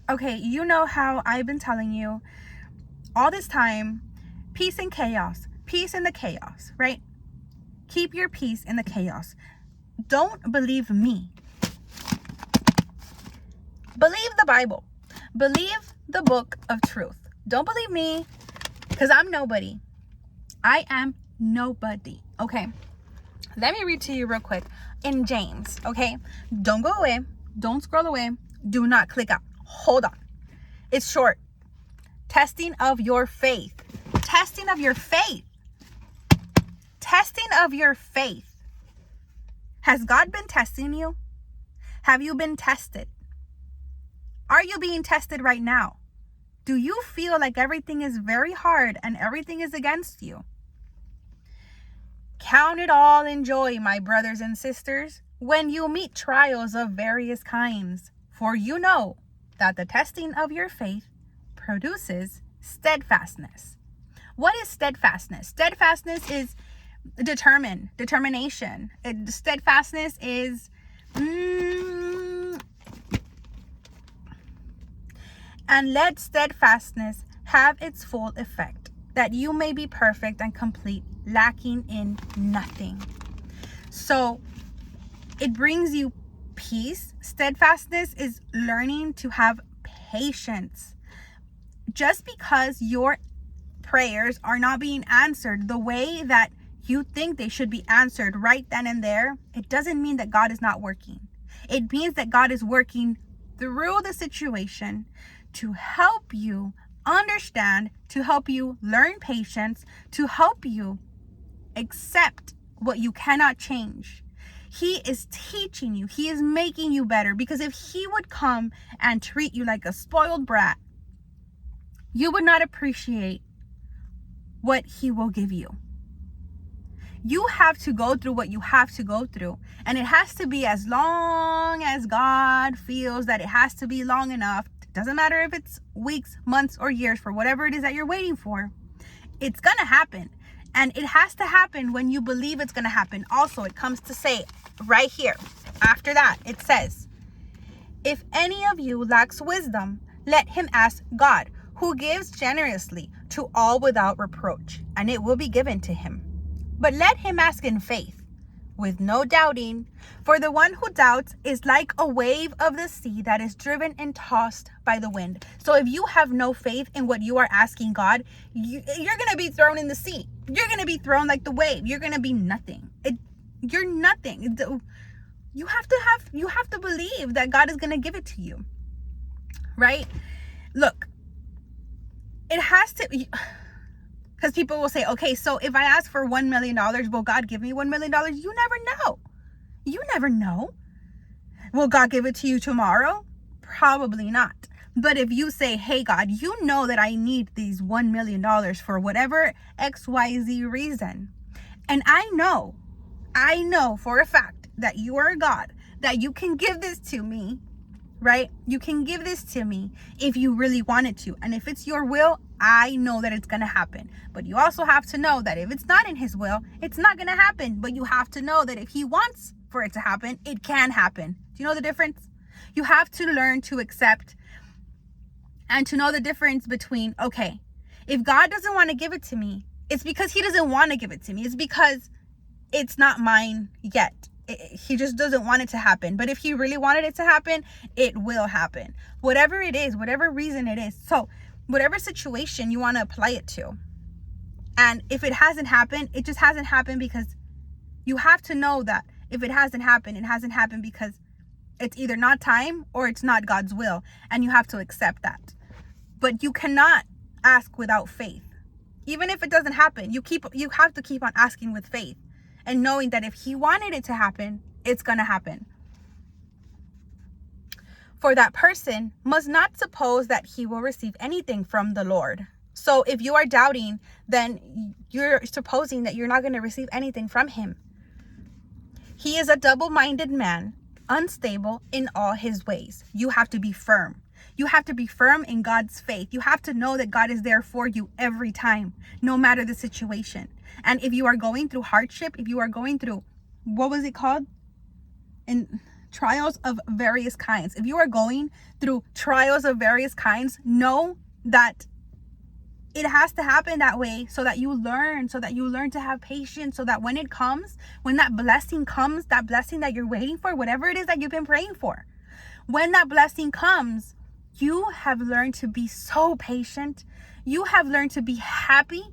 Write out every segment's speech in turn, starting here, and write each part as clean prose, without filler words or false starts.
Okay, you know how I've been telling you all this time, peace in chaos, peace in the chaos, right? Keep your peace in the chaos. Don't believe me. Believe the Bible. Believe the book of truth. Don't believe me, because I'm nobody. I am nobody. Okay. Let me read to you real quick in James. Okay. Don't go away. Don't scroll away. Do not click out. Hold on. It's short. Testing of your faith. Testing of your faith. Testing of your faith. Has God been testing you? Have you been tested? Are you being tested right now? Do you feel like everything is very hard and everything is against you? Count it all in joy, my brothers and sisters, when you meet trials of various kinds, for you know that the testing of your faith produces steadfastness. What is steadfastness? Steadfastness is determination. Steadfastness is and let steadfastness have its full effect, that you may be perfect and complete, lacking in nothing. So it brings you peace. Steadfastness is learning to have patience. Just because your prayers are not being answered the way that you think they should be answered right then and there, it doesn't mean that God is not working. It means that God is working through the situation to help you understand, to help you learn patience, to help you accept what you cannot change. He is teaching you. He is making you better, because if he would come and treat you like a spoiled brat, you would not appreciate what he will give you. You have to go through what you have to go through, and it has to be as long as God feels that it has to be long enough. It doesn't matter if it's weeks, months, or years, for whatever it is that you're waiting for. It's gonna happen, and it has to happen when you believe it's gonna happen. Also, it comes to say right here, after that, it says, if any of you lacks wisdom, let him ask God, who gives generously to all without reproach, and it will be given to him. But let him ask in faith, with no doubting, for the one who doubts is like a wave of the sea that is driven and tossed by the wind. So if you have no faith in what you are asking God, you're going to be thrown in the sea. You're going to be thrown like the wave. You're going to be nothing. You're nothing. You have to believe that God is going to give it to you, right? Look, it has to be, because people will say, okay, so if I ask for $1 million, will God give me $1 million? You never know. You never know. Will God give it to you tomorrow? Probably not. But if you say, hey, God, you know that I need these $1 million for whatever XYZ reason. And I know for a fact that you are a God, that you can give this to me, right? You can give this to me if you really wanted to. And if it's your will, I know that it's going to happen. But you also have to know that if it's not in his will, it's not going to happen. But you have to know that if he wants for it to happen, it can happen. Do you know the difference? You have to learn to accept and to know the difference between, okay, if God doesn't want to give it to me, it's because he doesn't want to give it to me. It's because it's not mine yet. He just doesn't want it to happen. But if he really wanted it to happen, it will happen. Whatever it is, whatever reason it is. So whatever situation you want to apply it to. And if it hasn't happened, it just hasn't happened, because you have to know that if it hasn't happened, it hasn't happened because it's either not time or it's not God's will. And you have to accept that. But you cannot ask without faith. Even if it doesn't happen, you have to keep on asking with faith. And knowing that if he wanted it to happen, it's going to happen. For that person must not suppose that he will receive anything from the Lord. So if you are doubting, then you're supposing that you're not going to receive anything from him. He is a double-minded man, unstable in all his ways. You have to be firm. You have to be firm in God's faith. You have to know that God is there for you every time, no matter the situation. And if you are going through hardship, if you are going through, what was it called? And trials of various kinds. If you are going through trials of various kinds, know that it has to happen that way so that you learn to have patience, so that when it comes, when that blessing comes, that blessing that you're waiting for, whatever it is that you've been praying for, when that blessing comes, you have learned to be so patient. You have learned to be happy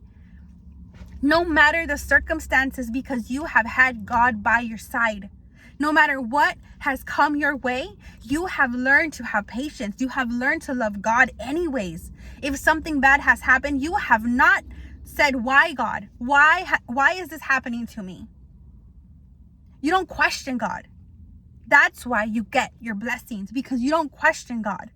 no matter the circumstances, because you have had God by your side. No matter what has come your way, you have learned to have patience. You have learned to love God anyways. If something bad has happened, you have not said, why God? Why is this happening to me? You don't question God. That's why you get your blessings, because you don't question God.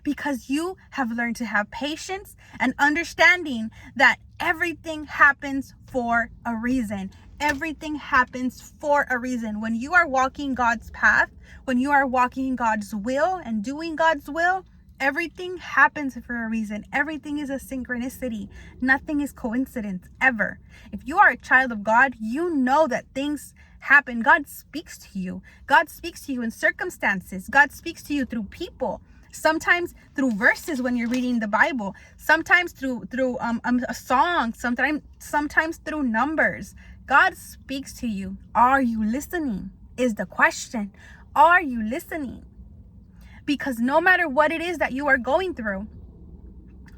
Because you have learned to have patience and understanding that everything happens for a reason. Everything happens for a reason. When you are walking God's path, when you are walking God's will and doing God's will, everything happens for a reason. Everything is a synchronicity. Nothing is coincidence, ever. If you are a child of God, you know that things happen. God speaks to you. God speaks to you in circumstances. God speaks to you through people. Sometimes through verses when you're reading the Bible. Sometimes through a song. Sometimes through numbers. God speaks to you. Are you listening? Is the question. Are you listening? Because no matter what it is that you are going through,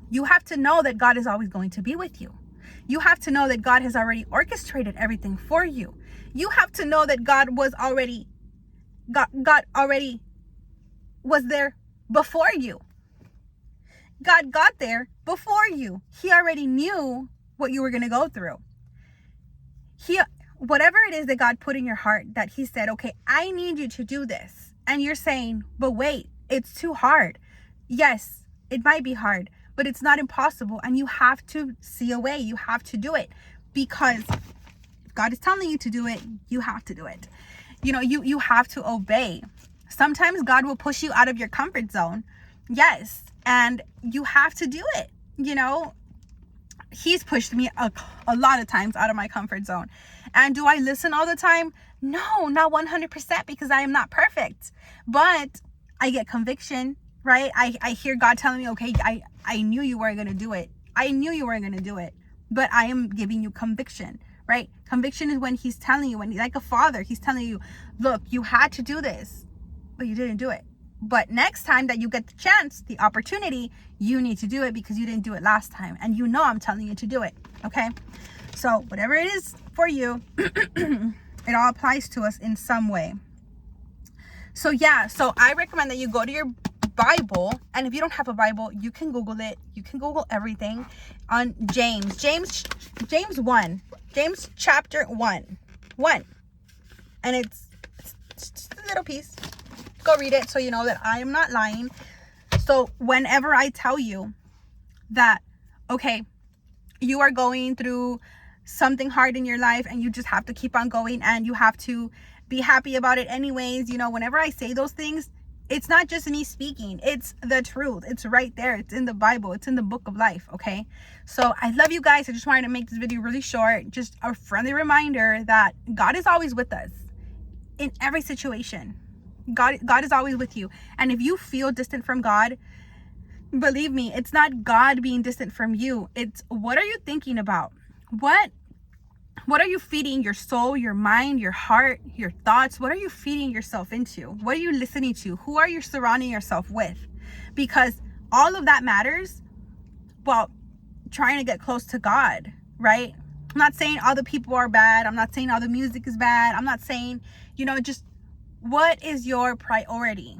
you have to know that God is always going to be with you. You have to know that God has already orchestrated everything for you. You have to know that God already was there before you. God got there before you. He already knew what you were going to go through. Whatever it is that God put in your heart, that he said, okay, I need you to do this. And you're saying, but wait, it's too hard. Yes, it might be hard, but it's not impossible. And you have to see a way. You have to do it, because if God is telling you to do it, you have to do it. You have to obey. Sometimes God will push you out of your comfort zone. Yes. And you have to do it. He's pushed me a lot of times out of my comfort zone. And do I listen all the time? No, not 100%, because I am not perfect. But I get conviction, right? I hear God telling me, okay, I knew you weren't going to do it. I knew you weren't going to do it. But I am giving you conviction, right? Conviction is when he's telling you, like a father, he's telling you, look, you had to do this, but you didn't do it. But next time that you get the chance, the opportunity, you need to do it, because you didn't do it last time. And I'm telling you to do it. Okay. So whatever it is for you, it all applies to us in some way. So I recommend that you go to your Bible. And if you don't have a Bible, you can Google it. You can Google everything on James chapter 1. And it's just a little piece. Go read it so you know that I am not lying. So whenever I tell you that, okay, you are going through something hard in your life and you just have to keep on going and you have to be happy about it anyways, whenever I say those things, it's not just me speaking. It's the truth. It's right there. It's in the Bible. It's in the book of life. Okay. So I love you guys. I just wanted to make this video really short. Just a friendly reminder that God is always with us in every situation. God is always with you. And if you feel distant from God, believe me, it's not God being distant from you. It's what are you thinking about? What are you feeding your soul, your mind, your heart, your thoughts? What are you feeding yourself into? What are you listening to? Who are you surrounding yourself with? Because all of that matters while trying to get close to God, right? I'm not saying all the people are bad. I'm not saying all the music is bad. I'm not saying, just what is your priority?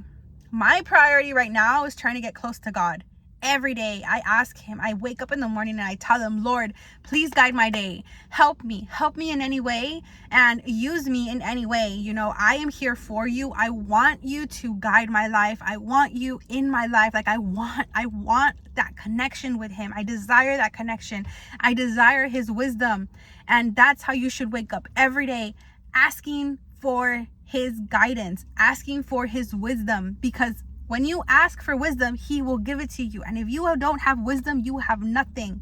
My priority right now is trying to get close to God. Every day I ask him, I wake up in the morning and I tell him, Lord, please guide my day. Help me in any way and use me in any way. I am here for you. I want you to guide my life. I want you in my life. Like I want that connection with him. I desire that connection. I desire his wisdom. And that's how you should wake up every day, asking for his guidance, asking for his wisdom, because when you ask for wisdom, he will give it to you. And if you don't have wisdom, you have nothing.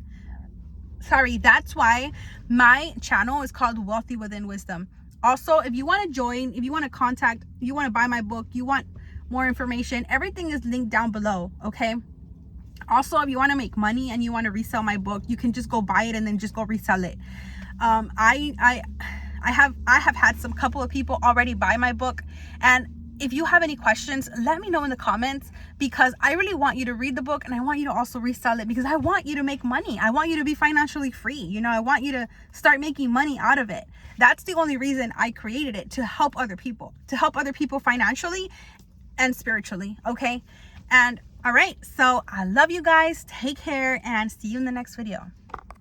Sorry, that's why my channel is called Wealthy Within Wisdom. Also, if you want to join, if you want to contact, you want to buy my book, you want more information, everything is linked down below, okay? Also, if you want to make money and you want to resell my book, you can just go buy it and then just go resell it. I have had some couple of people already buy my book, and if you have any questions, let me know in the comments, because I really want you to read the book and I want you to also resell it, because I want you to make money. I want you to be financially free. You know, I want you to start making money out of it. That's the only reason I created it, to help other people financially and spiritually. Okay. And all right. So I love you guys. Take care and see you in the next video.